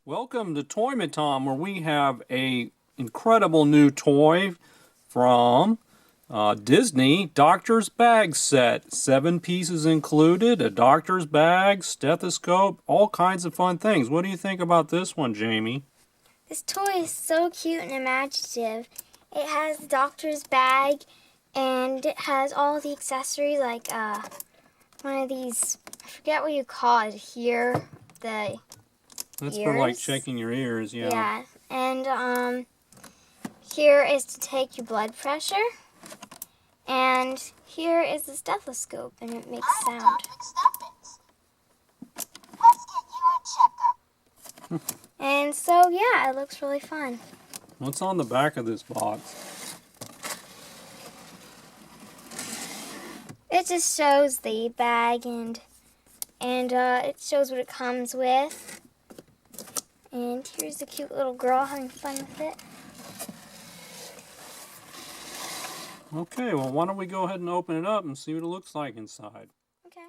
Welcome to Toy Tom, where we have a incredible new toy from Disney, Doctor's Bag Set. 7 pieces included, a doctor's bag, stethoscope, all kinds of fun things. What do you think about this one, Jamie? This toy is so cute and imaginative. It has the doctor's bag, and it has all the accessories like one of these, I forget what you call it here, the That's ears. for like checking your ears, yeah. Yeah, and here is to take your blood pressure, and here is the stethoscope, and it makes sound. Mcstuffins. Let's get you a checkup. And so, yeah, it looks really fun. What's on the back of this box? It just shows the bag and it shows what it comes with. And here's a cute little girl having fun with it. Okay, well, why don't we go ahead and open it up and see what it looks like inside. Okay.